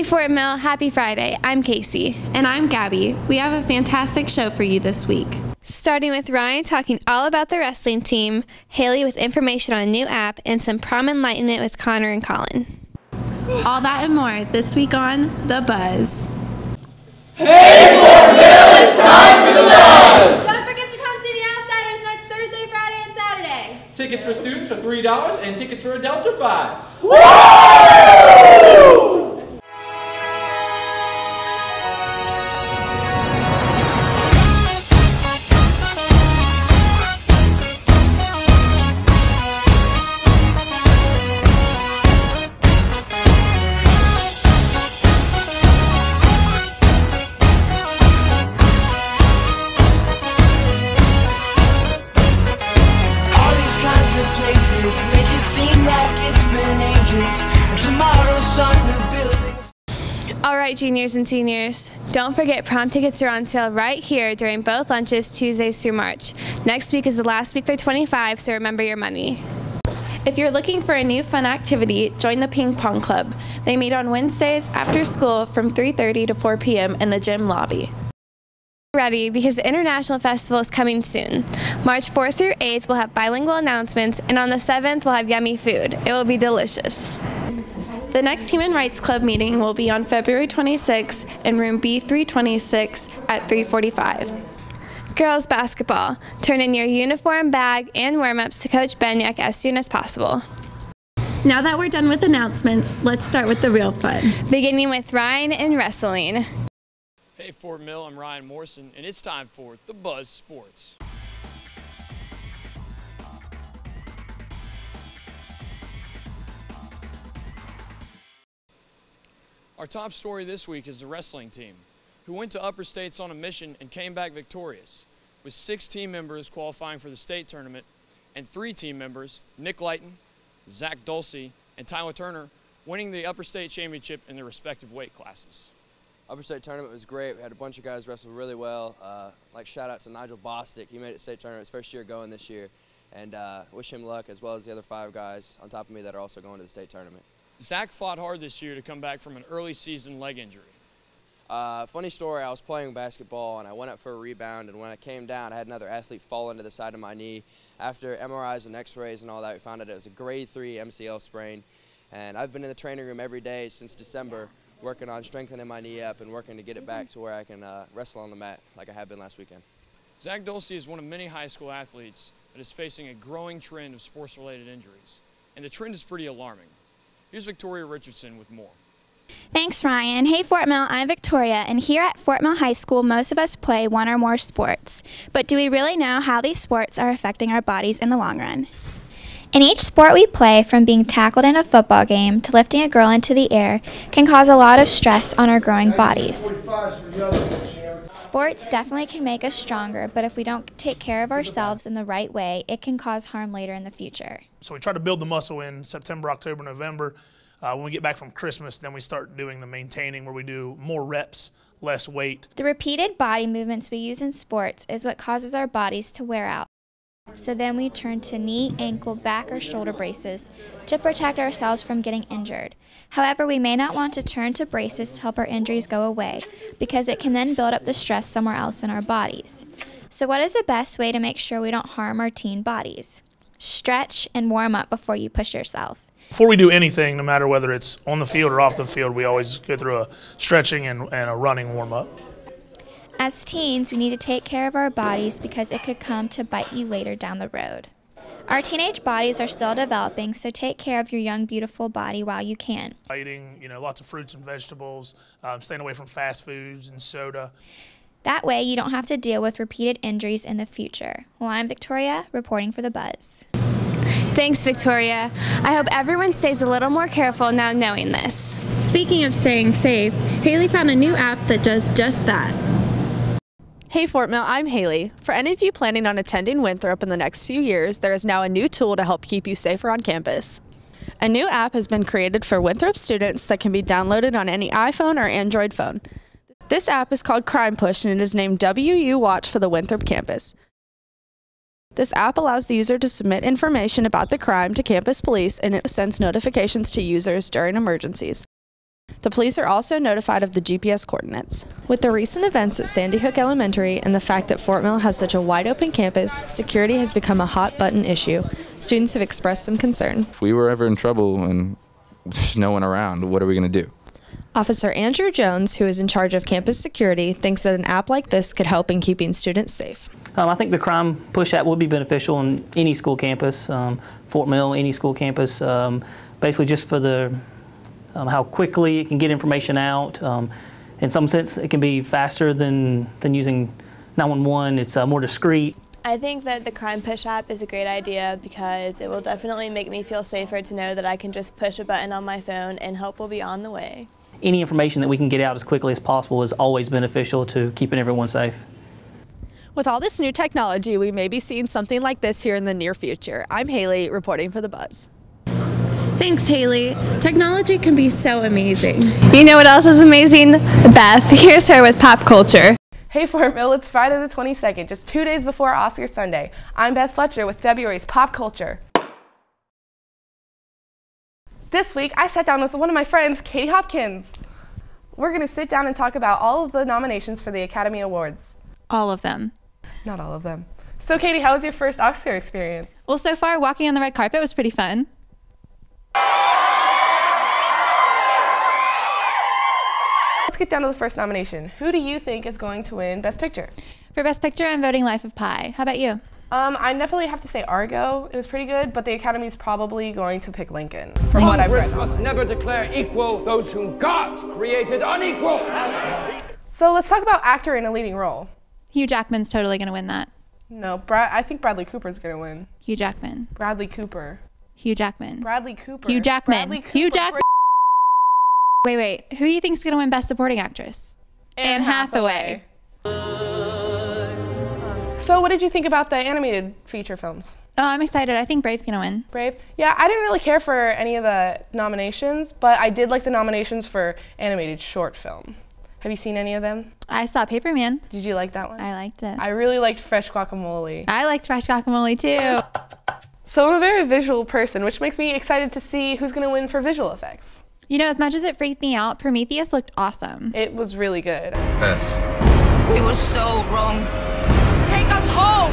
Hey Fort Mill, happy Friday. I'm Casey. And I'm Gabby. We have a fantastic show for you this week. Starting with Ryan talking all about the wrestling team, Haley with information on a new app, and some prom enlightenment with Connor and Colin. All that and more this week on The Buzz. Hey Fort Mill, it's time for The Buzz! Don't forget to come see the Outsiders next Thursday, Friday, and Saturday. Tickets for students are $3 and tickets for adults are $5. Woo! Make it seem like it's been ages, and tomorrow's sun new buildings. All right, juniors and seniors, don't forget prom tickets are on sale right here during both lunches Tuesdays through March. Next week is the last week they're 25, so remember your money. If you're looking for a new fun activity, join the Ping Pong Club. They meet on Wednesdays after school from 3:30 to 4 p.m. in the gym lobby. Ready because the International Festival is coming soon. March 4th through 8th we'll have bilingual announcements, and on the 7th we'll have yummy food. It will be delicious. The next Human Rights Club meeting will be on February 26th in room B326 at 3:45. Girls basketball. Turn in your uniform, bag, and warm-ups to Coach Benyek as soon as possible. Now that we're done with announcements, let's start with the real fun. Beginning with Ryan and wrestling. Hey Fort Mill, I'm Ryan Morrison, and it's time for The Buzz Sports. Our top story this week is the wrestling team, who went to upper states on a mission and came back victorious, with 6 team members qualifying for the state tournament and 3 team members, Nick Lighton, Zach Dulce, and Tyler Turner, winning the upper state championship in their respective weight classes. Upper state tournament was great. We had a bunch of guys wrestle really well. Like shout out to Nigel Bostic. He made it state tournament his first year going this year. And wish him luck, as well as the other 5 guys on top of me that are also going to the state tournament. Zach fought hard this year to come back from an early season leg injury. Funny story, I was playing basketball and I went up for a rebound, and when I came down I had another athlete fall into the side of my knee. After MRIs and x-rays and all that, we found out it was a grade 3 MCL sprain. And I've been in the training room every day since December, working on strengthening my knee up and working to get it back to where I can wrestle on the mat like I have been last weekend. Zach Dulce is one of many high school athletes that is facing a growing trend of sports-related injuries, and the trend is pretty alarming. Here's Victoria Richardson with more. Thanks, Ryan. Hey, Fort Mill, I'm Victoria, and here at Fort Mill High School, most of us play one or more sports. But do we really know how these sports are affecting our bodies in the long run? In each sport we play, from being tackled in a football game to lifting a girl into the air, can cause a lot of stress on our growing bodies. Sports definitely can make us stronger, but if we don't take care of ourselves in the right way, it can cause harm later in the future. So we try to build the muscle in September, October, November. When we get back from Christmas, then we start doing the maintaining, where we do more reps, less weight. The repeated body movements we use in sports is what causes our bodies to wear out. So then we turn to knee, ankle, back, or shoulder braces to protect ourselves from getting injured. However, we may not want to turn to braces to help our injuries go away, because it can then build up the stress somewhere else in our bodies. So what is the best way to make sure we don't harm our teen bodies? Stretch and warm up before you push yourself. Before we do anything, no matter whether it's on the field or off the field, we always go through a stretching and a running warm-up. As teens, we need to take care of our bodies because it could come to bite you later down the road. Our teenage bodies are still developing, so take care of your young, beautiful body while you can. Eating, lots of fruits and vegetables, staying away from fast foods and soda. That way, you don't have to deal with repeated injuries in the future. Well, I'm Victoria, reporting for The Buzz. Thanks, Victoria. I hope everyone stays a little more careful now knowing this. Speaking of staying safe, Haley found a new app that does just that. Hey Fort Mill, I'm Haley. For any of you planning on attending Winthrop in the next few years, there is now a new tool to help keep you safer on campus. A new app has been created for Winthrop students that can be downloaded on any iPhone or Android phone. This app is called Crime Push, and it is named WU Watch for the Winthrop campus. This app allows the user to submit information about the crime to campus police, and it sends notifications to users during emergencies. The police are also notified of the GPS coordinates. With the recent events at Sandy Hook Elementary and the fact that Fort Mill has such a wide open campus, security has become a hot button issue. Students have expressed some concern. If we were ever in trouble and there's no one around, what are we going to do? Officer Andrew Jones, who is in charge of campus security, thinks that an app like this could help in keeping students safe. I think the Crime Push app would be beneficial on any school campus, Fort Mill, any school campus, basically just for the how quickly it can get information out. In some sense, it can be faster than using 911. It's more discreet. I think that the Crime Push app is a great idea because it will definitely make me feel safer to know that I can just push a button on my phone and help will be on the way. Any information that we can get out as quickly as possible is always beneficial to keeping everyone safe. With all this new technology, we may be seeing something like this here in the near future. I'm Haley, reporting for The Buzz. Thanks, Haley. Technology can be so amazing. You know what else is amazing? Beth. Here's her with pop culture. Hey Fort Mill, it's Friday the 22nd, just 2 days before Oscar Sunday. I'm Beth Fletcher with February's Pop Culture. This week, I sat down with one of my friends, Katie Hopkins. We're going to sit down and talk about all of the nominations for the Academy Awards. All of them. Not all of them. So Katie, how was your first Oscar experience? Well, so far, walking on the red carpet was pretty fun. Let's get down to the first nomination. Who do you think is going to win Best Picture? For Best Picture, I'm voting Life of Pi. How about you? I definitely have to say Argo. It was pretty good, but the Academy's probably going to pick Lincoln, from what I've read. Congress must never declare equal those whom God created unequal. So let's talk about actor in a leading role. Hugh Jackman's totally going to win that. No, I think Bradley Cooper's going to win. Hugh Jackman. Bradley Cooper. Hugh Jackman. Bradley Cooper. Hugh Jackman. Bradley Cooper. Hugh Jackman. Wait. Who do you think is going to win Best Supporting Actress? Anne Hathaway. So what did you think about the animated feature films? Oh, I'm excited. I think Brave's going to win. Brave? Yeah, I didn't really care for any of the nominations, but I did like the nominations for animated short film. Have you seen any of them? I saw Paperman. Did you like that one? I liked it. I really liked Fresh Guacamole. I liked Fresh Guacamole too. So I'm a very visual person, which makes me excited to see who's going to win for visual effects. You know, as much as it freaked me out, Prometheus looked awesome. It was really good. Beth. We were so wrong. Take us home!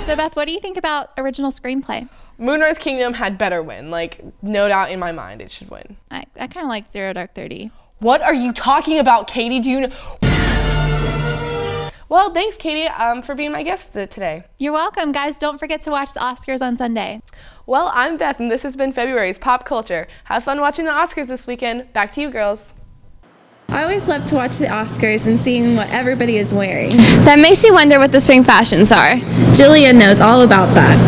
So Beth, what do you think about original screenplay? Moonrise Kingdom had better win. Like, no doubt in my mind it should win. I kind of liked Zero Dark 30. What are you talking about, Katie? Do you know? Well, thanks, Katie, for being my guest today. You're welcome, guys. Don't forget to watch the Oscars on Sunday. Well, I'm Beth, and this has been February's Pop Culture. Have fun watching the Oscars this weekend. Back to you, girls. I always love to watch the Oscars and seeing what everybody is wearing. That makes you wonder what the spring fashions are. Jillian knows all about that.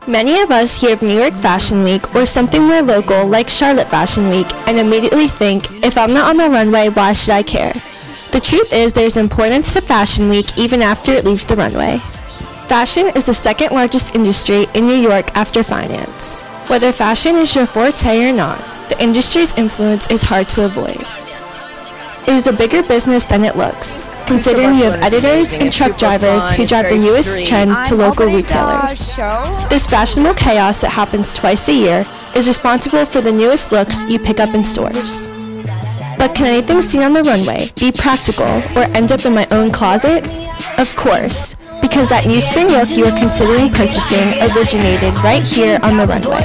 Many of us hear of New York Fashion Week or something more local like Charlotte Fashion Week and immediately think, if I'm not on the runway, why should I care? The truth is there's importance to Fashion Week even after it leaves the runway. Fashion is the second largest industry in New York after finance. Whether fashion is your forte or not, the industry's influence is hard to avoid. It is a bigger business than it looks, considering you have editors and truck drivers who drive the newest trends to local retailers. This fashionable chaos that happens twice a year is responsible for the newest looks you pick up in stores. But can anything seen on the runway be practical or end up in my own closet? Of course, because that new spring look you are considering purchasing originated right here on the runway.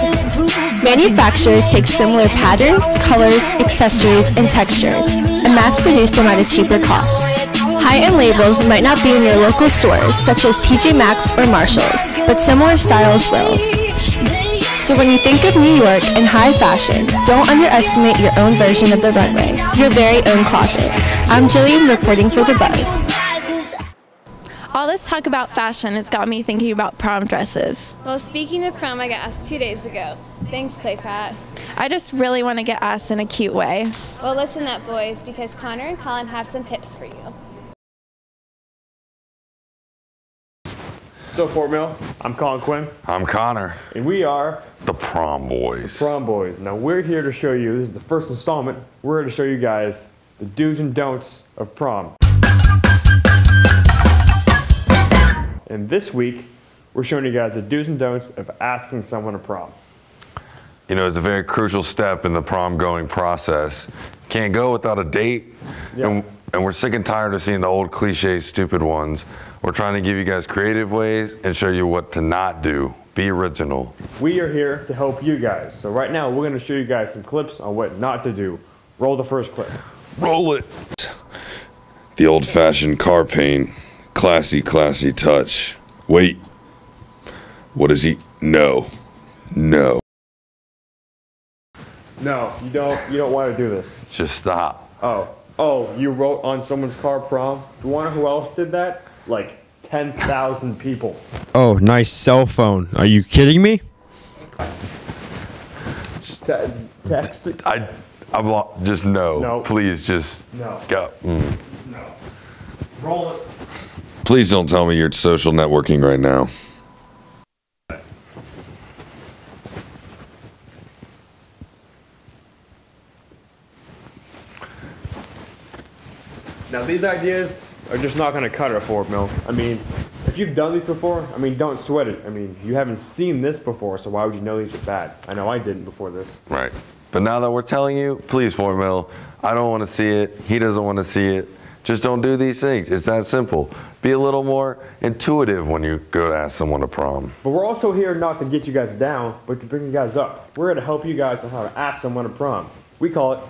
Manufacturers take similar patterns, colors, accessories, and textures and mass-produce them at a cheaper cost. High-end labels might not be in your local stores, such as TJ Maxx or Marshall's, but similar styles will. So when you think of New York and high fashion, don't underestimate your own version of the runway, your very own closet. I'm Jillian reporting for The Buzz. All this talk about fashion has got me thinking about prom dresses. Well, speaking of prom, I got asked 2 days ago. Thanks, Clay Pratt. I just really want to get asked in a cute way. Well, listen up, boys, because Connor and Colin have some tips for you. So, Fort Mill, I'm Colin Quinn. I'm Connor. And we are the Prom Boys. The Prom Boys. Now, we're here to show you, this is the first installment, we're here to show you guys the do's and don'ts of prom. And this week, we're showing you guys the do's and don'ts of asking someone to prom. you know, is a very crucial step in the prom going process. Can't go without a date, and we're sick and tired of seeing the old cliche stupid ones. We're trying to give you guys creative ways and show you what to not do. Be original. We are here to help you guys. So right now, we're going to show you guys some clips on what not to do. Roll the first clip. Roll it. The old-fashioned car paint. Classy, classy touch. Wait. What is he? No. No. No, you don't want to do this. Just stop. Oh, you wrote on someone's car prom? Do you want to know who else did that? Like 10,000 people. Oh, nice cell phone. Are you kidding me? Text. Just no. No. Please, just No. go. No. Roll it. Please don't tell me you're social networking right now. Now these ideas are just not going to cut it, Fort Mill. I mean, if you've done these before, I mean, don't sweat it. I mean, you haven't seen this before, so why would you know these are bad? I know I didn't before this. Right. But now that we're telling you, please, Fort Mill, I don't want to see it. He doesn't want to see it. Just don't do these things. It's that simple. Be a little more intuitive when you go to ask someone to prom. But we're also here not to get you guys down, but to bring you guys up. We're here to help you guys on how to ask someone to prom. We call it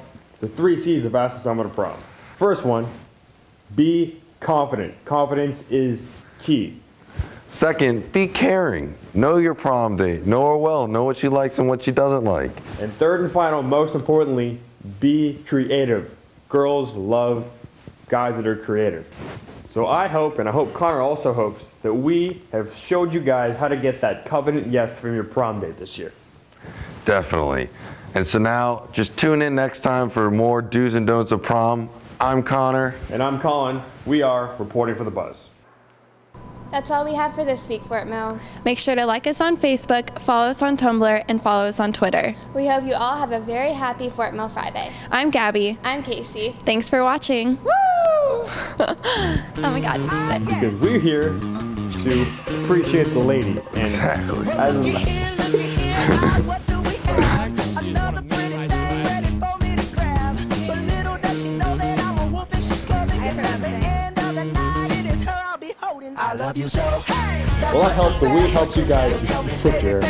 the 3 C's of asking someone to prom. First one, be confident. Confidence is key. Second, be caring. Know your prom date. Know her well. Know what she likes and what she doesn't like. And third and final, most importantly, be creative. Girls love guys that are creative. So I hope, and I hope Connor also hopes, that we have showed you guys how to get that covenant yes from your prom date this year. Definitely. And so now, just tune in next time for more do's and don'ts of prom. I'm Connor. And I'm Colin. We are reporting for The Buzz. That's all we have for this week, Fort Mill. Make sure to like us on Facebook, follow us on Tumblr, and follow us on Twitter. We hope you all have a very happy Fort Mill Friday. I'm Gabby. I'm Casey. Thanks for watching. Woo! Oh my God. Because we're here to appreciate the ladies. And exactly. I love you so. Well, that helps, but we help you guys sit here.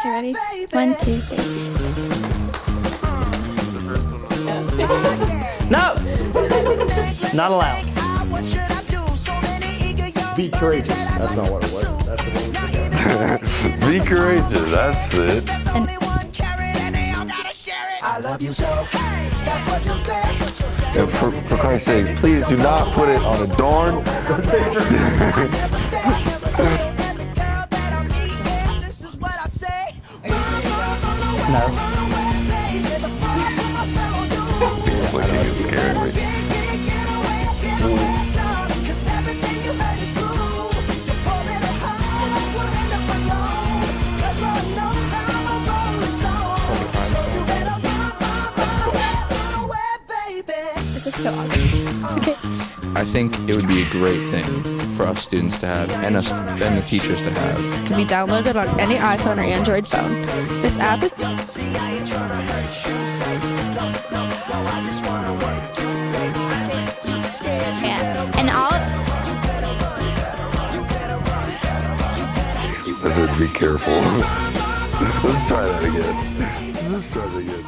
Ready? 1, 2, 3. No! Not allowed. Be courageous. That's not what it was. That's the one. Be courageous. That's it. I love you so. That's what you say. And for Christ's sake, please do not put it on a dorm. No. It's looking and scaring me. This is so awkward. Okay. I think it would be a great thing for us students to have and the teachers to have. It can be downloaded on any iPhone or Android phone. This app is Yeah. And all I said be careful. Let's try that again. Let's try that again.